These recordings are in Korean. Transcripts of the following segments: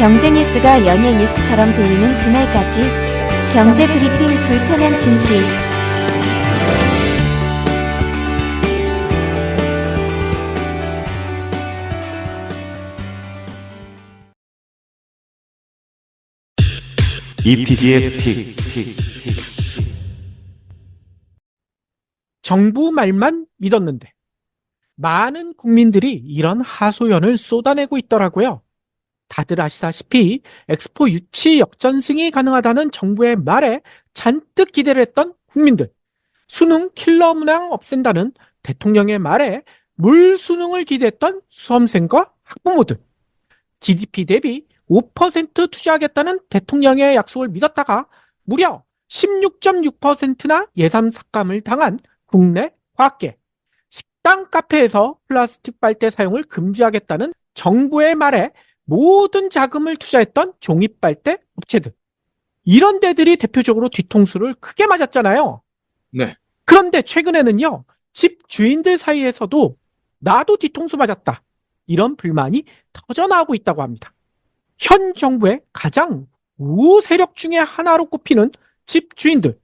경제 뉴스가 연예 뉴스처럼 들리는 그날까지 경제 브리핑 불편한 진실. EPD의 픽. 정부 말만 믿었는데 많은 국민들이 이런 하소연을 쏟아내고 있더라고요. 다들 아시다시피 엑스포 유치 역전승이 가능하다는 정부의 말에 잔뜩 기대를 했던 국민들, 수능 킬러 문항 없앤다는 대통령의 말에 물 수능을 기대했던 수험생과 학부모들, GDP 대비 5% 투자하겠다는 대통령의 약속을 믿었다가 무려 16.6%나 예산 삭감을 당한 국내 과학계, 식당 카페에서 플라스틱 빨대 사용을 금지하겠다는 정부의 말에 모든 자금을 투자했던 종이빨대 업체들, 이런 데들이 대표적으로 뒤통수를 크게 맞았잖아요. 네. 그런데 최근에는요, 집 주인들 사이에서도 나도 뒤통수 맞았다, 이런 불만이 터져나오고 있다고 합니다. 현 정부의 가장 우호 세력 중에 하나로 꼽히는 집 주인들,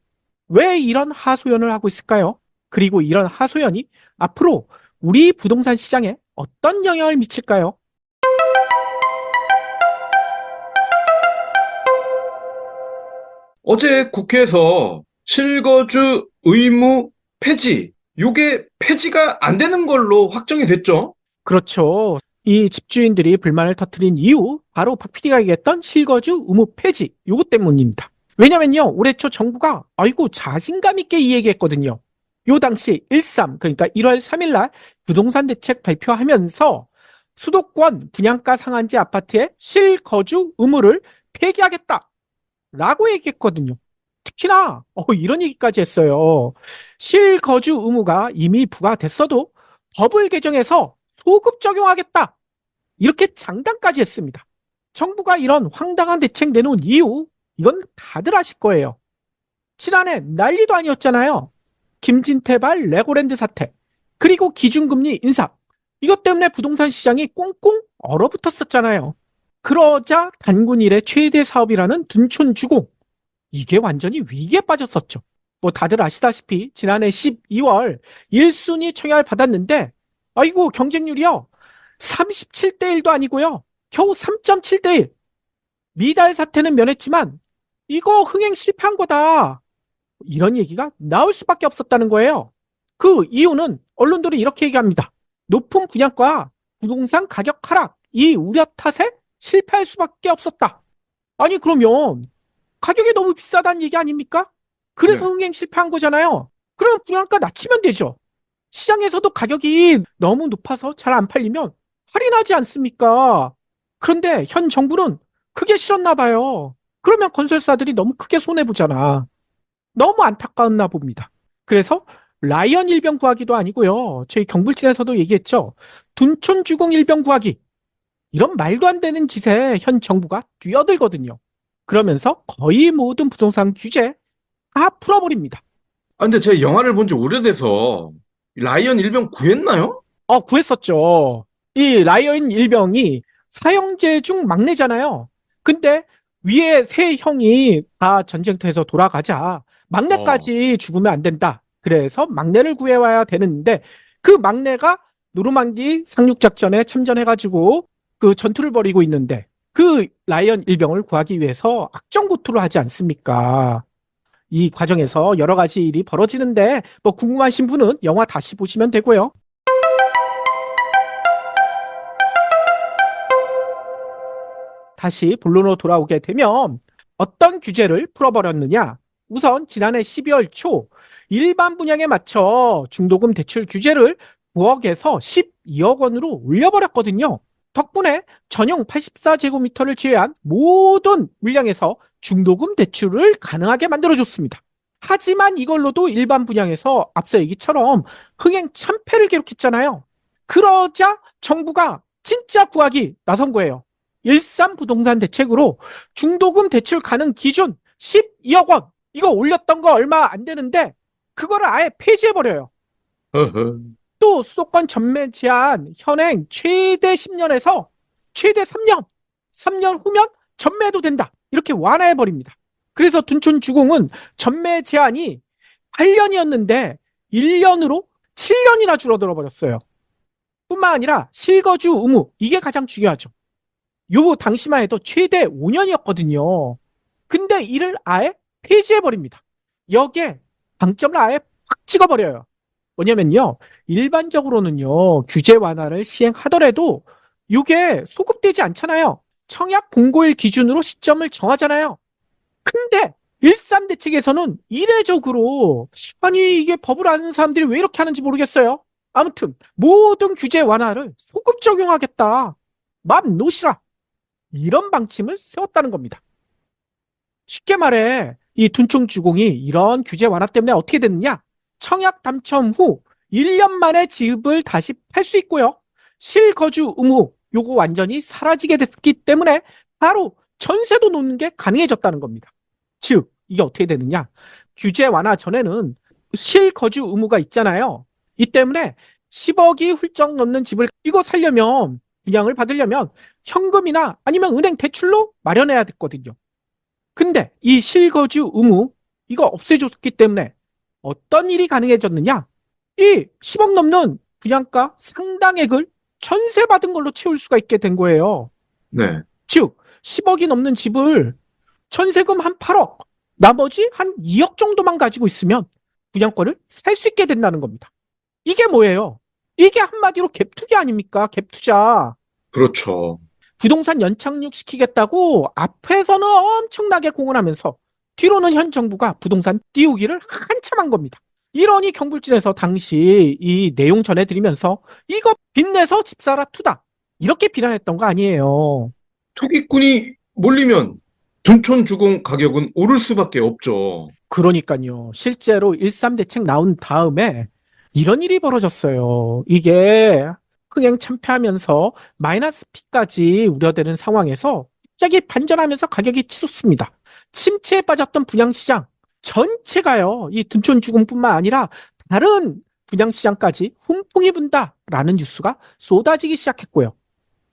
왜 이런 하소연을 하고 있을까요? 그리고 이런 하소연이 앞으로 우리 부동산 시장에 어떤 영향을 미칠까요? 어제 국회에서 실거주 의무 폐지, 요게 폐지가 안 되는 걸로 확정이 됐죠. 그렇죠. 이 집주인들이 불만을 터뜨린 이유, 바로 박 PD가 얘기했던 실거주 의무 폐지, 요것 때문입니다. 왜냐면요, 올해 초 정부가 자신감 있게 이 얘기했거든요. 요 당시 13, 그러니까 1월 3일 날 부동산 대책 발표하면서 수도권 분양가 상한제 아파트의 실거주 의무를 폐기하겠다 라고 얘기했거든요. 특히나 이런 얘기까지 했어요. 실거주 의무가 이미 부과됐어도 법을 개정해서 소급 적용하겠다, 이렇게 장담까지 했습니다. 정부가 이런 황당한 대책 내놓은 이유, 이건 다들 아실 거예요. 지난해 난리도 아니었잖아요. 김진태발 레고랜드 사태, 그리고 기준금리 인상, 이것 때문에 부동산 시장이 꽁꽁 얼어붙었었잖아요. 그러자 단군 이래 최대 사업이라는 둔촌주공, 이게 완전히 위기에 빠졌었죠. 뭐 다들 아시다시피 지난해 12월 1순위 청약을 받았는데 경쟁률이요 37대 1도 아니고요 겨우 3.7대 1. 미달 사태는 면했지만 이거 흥행 실패한 거다, 이런 얘기가 나올 수밖에 없었다는 거예요. 그 이유는 언론들이 이렇게 얘기합니다. 높은 분양가, 부동산 가격 하락, 이 우려 탓에 실패할 수밖에 없었다. 아니 그러면 가격이 너무 비싸다는 얘기 아닙니까? 그래서 네. 흥행 실패한 거잖아요. 그럼 분양가 낮추면 되죠. 시장에서도 가격이 너무 높아서 잘 안 팔리면 할인하지 않습니까? 그런데 현 정부는 그게 싫었나 봐요. 그러면 건설사들이 너무 크게 손해보잖아. 너무 안타까웠나 봅니다. 그래서 라이언 일병 구하기도 아니고요. 저희 경불진에서도 얘기했죠. 둔촌주공 일병 구하기. 이런 말도 안 되는 짓에 현 정부가 뛰어들거든요. 그러면서 거의 모든 부동산 규제 다 풀어버립니다. 근데 제가 영화를 본 지 오래돼서 라이언 일병 구했나요? 구했었죠. 이 라이언 일병이 사형제 중 막내잖아요. 근데 위에 세 형이 다 전쟁터에서 돌아가자 막내까지 죽으면 안 된다. 그래서 막내를 구해와야 되는데 그 막내가 노르망디 상륙작전에 참전해가지고 그 전투를 벌이고 있는데 그 라이언 일병을 구하기 위해서 악정고투를 하지 않습니까? 이 과정에서 여러 가지 일이 벌어지는데 뭐 궁금하신 분은 영화 다시 보시면 되고요. 다시 본론으로 돌아오게 되면 어떤 규제를 풀어버렸느냐? 우선 지난해 12월 초 일반 분양에 맞춰 중도금 대출 규제를 9억에서 12억 원으로 올려버렸거든요. 덕분에 전용 84제곱미터를 제외한 모든 물량에서 중도금 대출을 가능하게 만들어줬습니다. 하지만 이걸로도 일반 분양에서 앞서 얘기처럼 흥행 참패를 기록했잖아요. 그러자 정부가 진짜 구하기 나선 거예요. 일산 부동산 대책으로 중도금 대출 가능 기준 12억 원, 이거 올렸던 거 얼마 안 되는데 그거를 아예 폐지해버려요. 또 수도권 전매 제한 현행 최대 10년에서 최대 3년, 3년 후면 전매해도 된다. 이렇게 완화해버립니다. 그래서 둔촌주공은 전매 제한이 8년이었는데 1년으로 7년이나 줄어들어 버렸어요. 뿐만 아니라 실거주 의무, 이게 가장 중요하죠. 요 당시만 해도 최대 5년이었거든요. 근데 이를 아예 폐지해버립니다. 여기에 방점을 아예 확 찍어버려요. 뭐냐면요, 일반적으로는요, 규제 완화를 시행하더라도 이게 소급되지 않잖아요. 청약 공고일 기준으로 시점을 정하잖아요. 근데 13대책에서는 이례적으로, 아니 이게 법을 아는 사람들이 왜 이렇게 하는지 모르겠어요. 아무튼 모든 규제 완화를 소급 적용하겠다. 맘 놓으시라. 이런 방침을 세웠다는 겁니다. 쉽게 말해 이 둔촌주공이 이런 규제 완화 때문에 어떻게 됐느냐? 청약 당첨 후 1년 만에 집을 다시 팔 수 있고요. 실거주 의무 요거 완전히 사라지게 됐기 때문에 바로 전세도 놓는 게 가능해졌다는 겁니다. 즉 이게 어떻게 되느냐? 규제 완화 전에는 실거주 의무가 있잖아요. 이 때문에 10억이 훌쩍 넘는 집을 이거 살려면, 분양을 받으려면 현금이나 아니면 은행 대출로 마련해야 됐거든요. 근데 이 실거주 의무 이거 없애줬기 때문에 어떤 일이 가능해졌느냐? 이 10억 넘는 분양가 상당액을 전세받은 걸로 채울 수가 있게 된 거예요. 네. 즉 10억이 넘는 집을 전세금 한 8억, 나머지 한 2억 정도만 가지고 있으면 분양권을 살 수 있게 된다는 겁니다. 이게 뭐예요? 이게 한마디로 갭투기 아닙니까? 갭투자. 그렇죠. 부동산 연착륙 시키겠다고 앞에서는 엄청나게 공언하면서 뒤로는 현 정부가 부동산 띄우기를 한참 한 겁니다. 이러니 경불진에서 당시 이 내용 전해드리면서 이거 빚내서 집사라 투다. 이렇게 비난했던 거 아니에요. 투기꾼이 몰리면 둔촌주공 가격은 오를 수밖에 없죠. 그러니까요. 실제로 13대책 나온 다음에 이런 일이 벌어졌어요. 이게 흥행 참패하면서 마이너스 피까지 우려되는 상황에서 갑자기 반전하면서 가격이 치솟습니다. 침체에 빠졌던 분양시장 전체가요. 이 둔촌주공뿐만 아니라 다른 분양시장까지 훈풍이 분다라는 뉴스가 쏟아지기 시작했고요.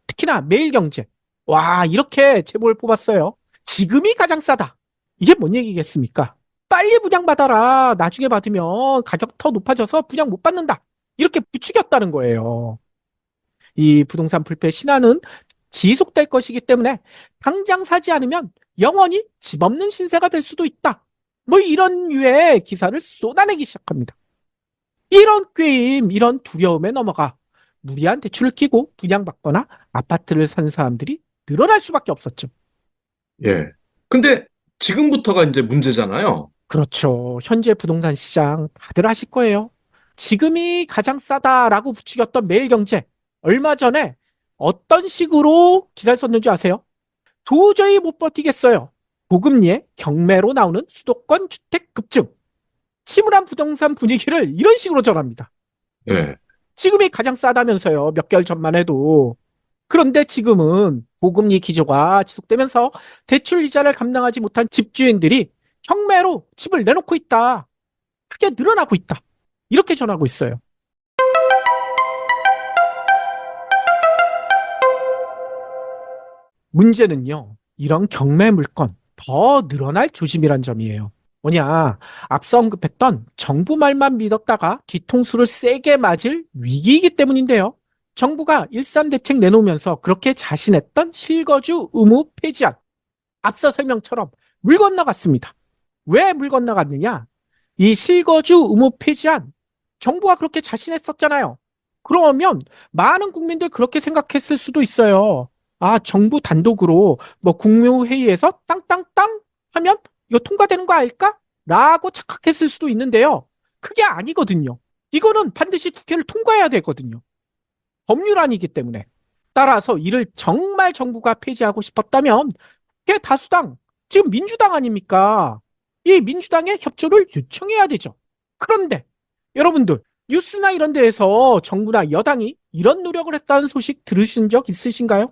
특히나 매일경제. 와, 이렇게 제보를 뽑았어요. 지금이 가장 싸다. 이게 뭔 얘기겠습니까? 빨리 분양받아라. 나중에 받으면 가격 더 높아져서 분양 못 받는다. 이렇게 부추겼다는 거예요. 이 부동산 불패 신화는 지속될 것이기 때문에 당장 사지 않으면 영원히 집 없는 신세가 될 수도 있다. 뭐 이런 류의 기사를 쏟아내기 시작합니다. 이런 꾀임, 이런 두려움에 넘어가 무리한 대출을 끼고 분양받거나 아파트를 산 사람들이 늘어날 수밖에 없었죠. 예. 근데 지금부터가 이제 문제잖아요. 그렇죠. 현재 부동산 시장 다들 아실 거예요. 지금이 가장 싸다라고 부추겼던 매일경제. 얼마 전에 어떤 식으로 기사를 썼는지 아세요? 도저히 못 버티겠어요. 고금리에 경매로 나오는 수도권 주택 급증. 침울한 부동산 분위기를 이런 식으로 전합니다. 예. 지금이 가장 싸다면서요. 몇 개월 전만 해도. 그런데 지금은 고금리 기조가 지속되면서 대출 이자를 감당하지 못한 집주인들이 경매로 집을 내놓고 있다. 크게 늘어나고 있다. 이렇게 전하고 있어요. 문제는요. 이런 경매 물건 더 늘어날 조짐이란 점이에요. 뭐냐, 앞서 언급했던 정부 말만 믿었다가 뒤통수를 세게 맞을 위기이기 때문인데요. 정부가 13대책 내놓으면서 그렇게 자신했던 실거주 의무 폐지안, 앞서 설명처럼 물 건너갔습니다. 왜 물 건너갔느냐? 이 실거주 의무 폐지안, 정부가 그렇게 자신했었잖아요. 그러면 많은 국민들 그렇게 생각했을 수도 있어요. 아, 정부 단독으로 뭐 국무회의에서 땅땅땅 하면 이거 통과되는 거 아닐까? 라고 착각했을 수도 있는데요. 그게 아니거든요. 이거는 반드시 국회를 통과해야 되거든요. 법률안이기 때문에. 따라서 이를 정말 정부가 폐지하고 싶었다면 국회 다수당, 지금 민주당 아닙니까? 이 민주당의 협조를 요청해야 되죠. 그런데 여러분들 뉴스나 이런 데에서 정부나 여당이 이런 노력을 했다는 소식 들으신 적 있으신가요?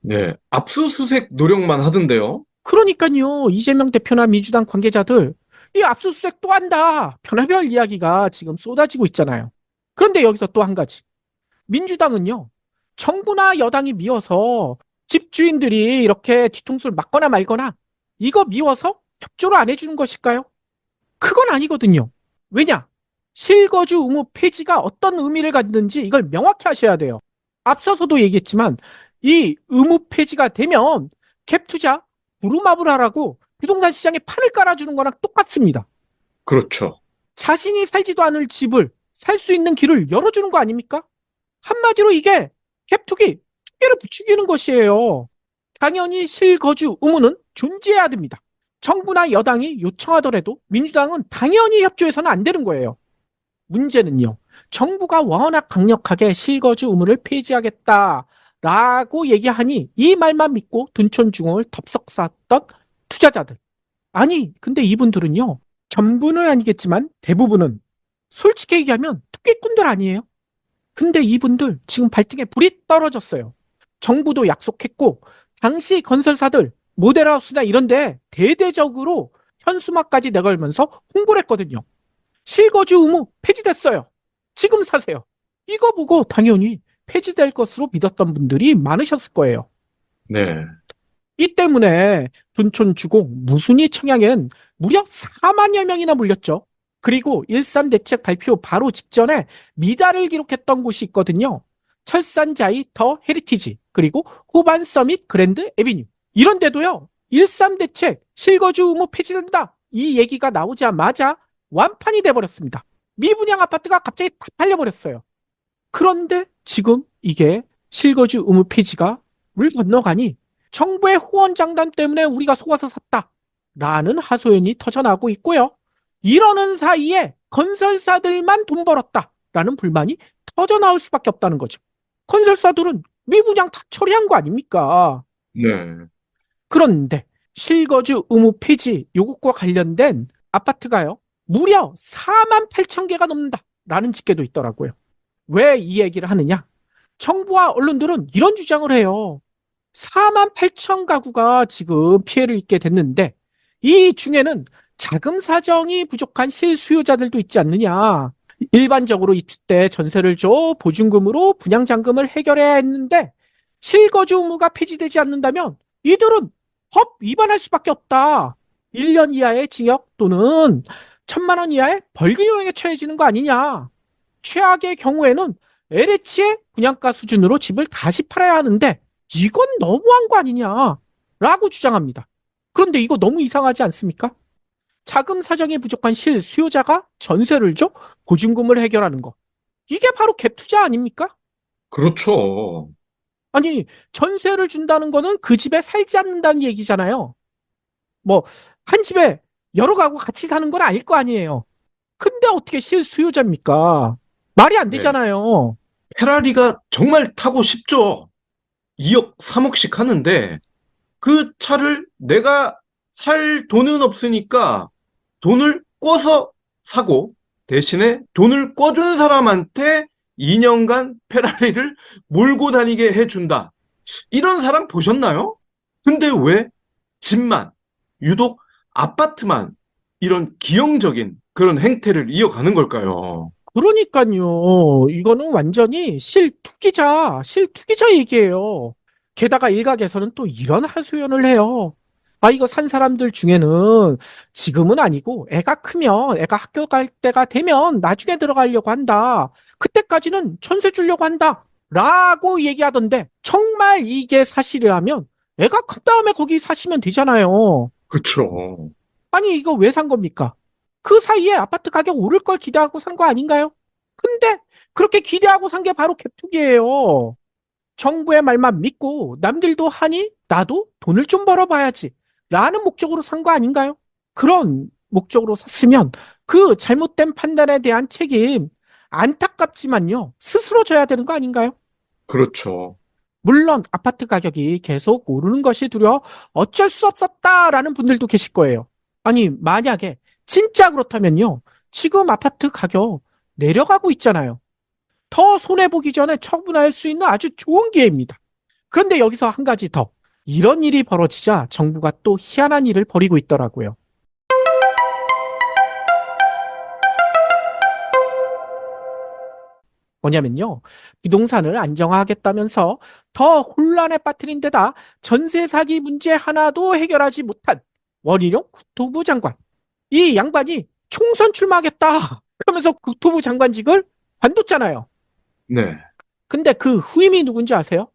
네. 압수수색 노력만 하던데요. 그러니까요. 이재명 대표나 민주당 관계자들 이 압수수색 또 한다. 별의별 이야기가 지금 쏟아지고 있잖아요. 그런데 여기서 또 한 가지. 민주당은요. 정부나 여당이 미워서 집주인들이 이렇게 뒤통수를 맞거나 말거나 이거 미워서 협조를 안 해주는 것일까요? 그건 아니거든요. 왜냐? 실거주 의무 폐지가 어떤 의미를 갖는지 이걸 명확히 하셔야 돼요. 앞서서도 얘기했지만 이 의무 폐지가 되면 갭 투자, 부루마블하라고 부동산 시장에 판을 깔아주는 거랑 똑같습니다. 그렇죠. 자신이 살지도 않을 집을 살 수 있는 길을 열어주는 거 아닙니까? 한마디로 이게 갭투기, 투기를 부추기는 것이에요. 당연히 실거주 의무는 존재해야 됩니다. 정부나 여당이 요청하더라도 민주당은 당연히 협조해서는 안 되는 거예요. 문제는요, 정부가 워낙 강력하게 실거주 의무를 폐지하겠다라고 얘기하니 이 말만 믿고 둔촌중공을 덥석 쌌던 투자자들. 아니, 근데 이분들은요, 전부는 아니겠지만 대부분은 솔직히 얘기하면 투기꾼들 아니에요? 근데 이분들 지금 발등에 불이 떨어졌어요. 정부도 약속했고 당시 건설사들 모델하우스나 이런데 대대적으로 현수막까지 내걸면서 홍보를 했거든요. 실거주 의무 폐지됐어요. 지금 사세요. 이거 보고 당연히 폐지될 것으로 믿었던 분들이 많으셨을 거예요. 네. 이 때문에 둔촌주공 무순위 청약엔 무려 4만여 명이나 몰렸죠. 그리고 일산 대책 발표 바로 직전에 미달을 기록했던 곳이 있거든요. 철산자이 더 헤리티지, 그리고 후반 서밋 그랜드 에비뉴. 이런데도요, 일산 대책 실거주 의무 폐지된다 이 얘기가 나오자마자 완판이 돼버렸습니다. 미분양 아파트가 갑자기 다 팔려버렸어요. 그런데 지금 이게 실거주 의무 폐지가 물 건너가니 정부의 후원장단 때문에 우리가 속아서 샀다라는 하소연이 터져나오고 있고요. 이러는 사이에 건설사들만 돈 벌었다라는 불만이 터져나올 수밖에 없다는 거죠. 건설사들은 미분양 다 처리한 거 아닙니까? 네. 그런데 실거주 의무 폐지 요것과 관련된 아파트가요, 무려 4만 8천 개가 넘는다라는 집계도 있더라고요. 왜 이 얘기를 하느냐? 정부와 언론들은 이런 주장을 해요. 4만 8천 가구가 지금 피해를 입게 됐는데 이 중에는 자금 사정이 부족한 실수요자들도 있지 않느냐. 일반적으로 입주 때 전세를 줘 보증금으로 분양잔금을 해결해야 했는데 실거주 의무가 폐지되지 않는다면 이들은 법 위반할 수밖에 없다. 1년 이하의 징역 또는 1,000만 원 이하의 벌금형에 처해지는 거 아니냐. 최악의 경우에는 LH의 분양가 수준으로 집을 다시 팔아야 하는데 이건 너무한 거 아니냐라고 주장합니다. 그런데 이거 너무 이상하지 않습니까? 자금 사정이 부족한 실수요자가 전세를 줘 보증금을 해결하는 거. 이게 바로 갭 투자 아닙니까? 그렇죠. 아니, 전세를 준다는 거는 그 집에 살지 않는다는 얘기잖아요. 뭐, 한 집에 여러 가구 같이 사는 건 아닐 거 아니에요. 근데 어떻게 실수요자입니까? 말이 안 네. 되잖아요. 페라리가 정말 타고 싶죠. 2억, 3억씩 하는데 그 차를 내가 살 돈은 없으니까 돈을 꿔서 사고 대신에 돈을 꿔준 사람한테 2년간 페라리를 몰고 다니게 해준다. 이런 사람 보셨나요? 근데 왜 집만, 유독 아파트만 이런 기형적인 그런 행태를 이어가는 걸까요? 그러니까요. 이거는 완전히 실투기자 얘기예요. 게다가 일각에서는 또 이런 하소연을 해요. 아, 이거 산 사람들 중에는 지금은 아니고 애가 크면 애가 학교 갈 때가 되면 나중에 들어가려고 한다. 그때까지는 전세 주려고 한다. 라고 얘기하던데 정말 이게 사실이라면 애가 큰 다음에 거기 사시면 되잖아요. 그쵸. 아니, 이거 왜 산 겁니까? 그 사이에 아파트 가격 오를 걸 기대하고 산 거 아닌가요? 근데 그렇게 기대하고 산 게 바로 갭투기예요. 정부의 말만 믿고 남들도 하니 나도 돈을 좀 벌어봐야지 라는 목적으로 산 거 아닌가요? 그런 목적으로 샀으면 그 잘못된 판단에 대한 책임 안타깝지만요, 스스로 져야 되는 거 아닌가요? 그렇죠. 물론 아파트 가격이 계속 오르는 것이 두려워 어쩔 수 없었다라는 분들도 계실 거예요. 아니, 만약에 진짜 그렇다면요, 지금 아파트 가격 내려가고 있잖아요. 더 손해보기 전에 처분할 수 있는 아주 좋은 기회입니다. 그런데 여기서 한 가지 더. 이런 일이 벌어지자 정부가 또 희한한 일을 벌이고 있더라고요. 뭐냐면요. 부동산을 안정화하겠다면서 더 혼란에 빠뜨린 데다 전세 사기 문제 하나도 해결하지 못한 원희룡 국토부 장관. 이 양반이 총선 출마하겠다 그러면서 국토부 장관직을 관뒀잖아요. 네. 근데 그 후임이 누군지 아세요?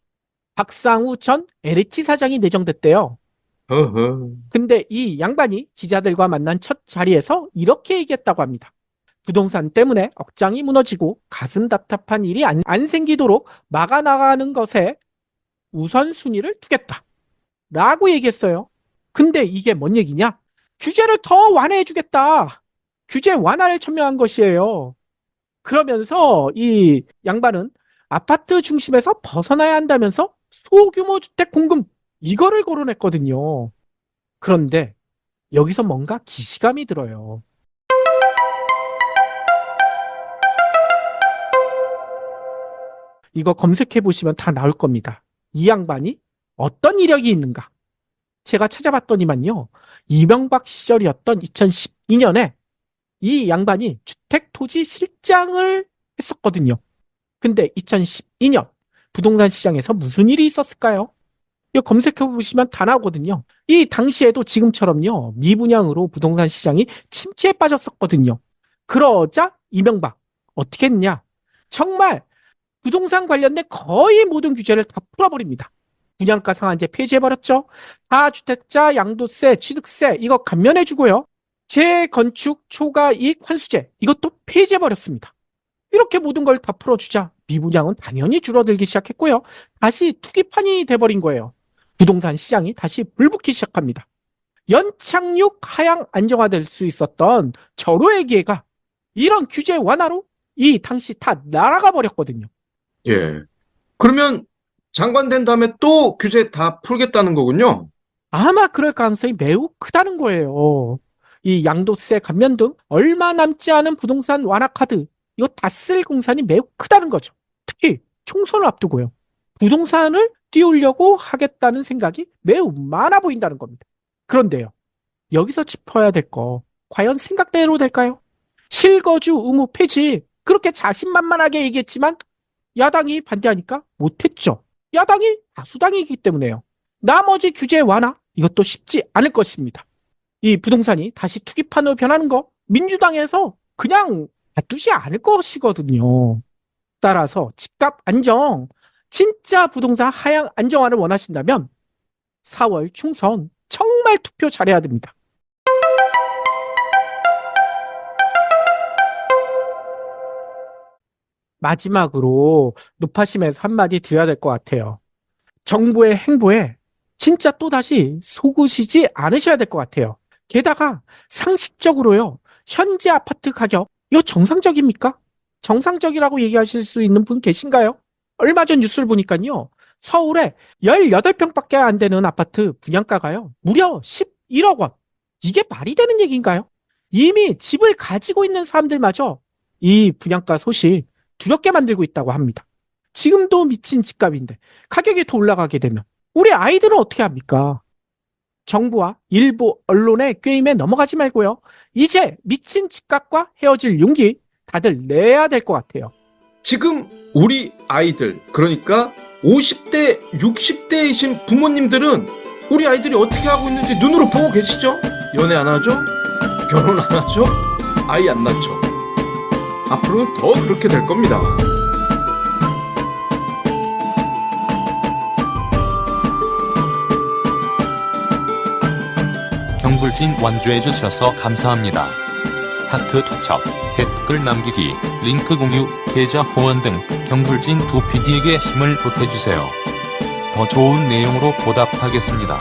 박상우 전 LH 사장이 내정됐대요. 허허. 근데 이 양반이 기자들과 만난 첫 자리에서 이렇게 얘기했다고 합니다. 부동산 때문에 억장이 무너지고 가슴 답답한 일이 안 생기도록 막아나가는 것에 우선순위를 두겠다. 라고 얘기했어요. 근데 이게 뭔 얘기냐? 규제를 더 완화해주겠다. 규제 완화를 천명한 것이에요. 그러면서 이 양반은 아파트 중심에서 벗어나야 한다면서 소규모 주택 공급 이거를 거론했거든요. 그런데 여기서 뭔가 기시감이 들어요. 이거 검색해 보시면 다 나올 겁니다. 이 양반이 어떤 이력이 있는가? 제가 찾아봤더니만요. 이명박 시절이었던 2012년에 이 양반이 주택토지실장을 했었거든요. 근데 2012년 부동산 시장에서 무슨 일이 있었을까요? 이거 검색해 보시면 다 나오거든요. 이 당시에도 지금처럼요. 미분양으로 부동산 시장이 침체에 빠졌었거든요. 그러자 이명박 어떻게 했냐? 정말 부동산 관련된 거의 모든 규제를 다 풀어버립니다. 분양가 상한제 폐지해버렸죠. 다주택자 양도세, 취득세 이거 감면해주고요. 재건축 초과이익 환수제 이것도 폐지해버렸습니다. 이렇게 모든 걸 다 풀어주자 미분양은 당연히 줄어들기 시작했고요. 다시 투기판이 돼버린 거예요. 부동산 시장이 다시 불붙기 시작합니다. 연착륙 하향 안정화될 수 있었던 절호의 기회가 이런 규제 완화로 이 당시 다 날아가 버렸거든요. 예. 그러면 장관 된 다음에 또 규제 다 풀겠다는 거군요. 아마 그럴 가능성이 매우 크다는 거예요. 이 양도세 감면 등 얼마 남지 않은 부동산 완화 카드 이거 다 쓸 공산이 매우 크다는 거죠. 특히 총선을 앞두고요. 부동산을 띄우려고 하겠다는 생각이 매우 많아 보인다는 겁니다. 그런데요. 여기서 짚어야 될 거 과연 생각대로 될까요? 실거주 의무 폐지 그렇게 자신만만하게 얘기했지만 야당이 반대하니까 못했죠. 야당이 다수당이기 때문에요. 나머지 규제 완화 이것도 쉽지 않을 것입니다. 이 부동산이 다시 투기판으로 변하는 거 민주당에서 그냥 놔두지 않을 것이거든요. 따라서 집값 안정, 진짜 부동산 하향 안정화를 원하신다면 4월 총선 정말 투표 잘해야 됩니다. 마지막으로 노파심에서 한마디 드려야 될 것 같아요. 정부의 행보에 진짜 또다시 속으시지 않으셔야 될 것 같아요. 게다가 상식적으로요. 현재 아파트 가격 이거 정상적입니까? 정상적이라고 얘기하실 수 있는 분 계신가요? 얼마 전 뉴스를 보니까요. 서울에 18평밖에 안 되는 아파트 분양가가요. 무려 11억 원. 이게 말이 되는 얘기인가요? 이미 집을 가지고 있는 사람들마저 이 분양가 소식 두렵게 만들고 있다고 합니다. 지금도 미친 집값인데 가격이 더 올라가게 되면 우리 아이들은 어떻게 합니까? 정부와 일부 언론의 꾀임에 넘어가지 말고요. 이제 미친 집값과 헤어질 용기 다들 내야 될 것 같아요. 지금 우리 아이들, 그러니까 50대, 60대이신 부모님들은 우리 아이들이 어떻게 하고 있는지 눈으로 보고 계시죠? 연애 안 하죠? 결혼 안 하죠? 아이 안 낳죠? 앞으로는 더 그렇게 될 겁니다. 경불진 완주해주셔서 감사합니다. 하트 투척, 댓글 남기기, 링크 공유, 계좌 후원 등 경불진 두 PD에게 힘을 보태주세요. 더 좋은 내용으로 보답하겠습니다.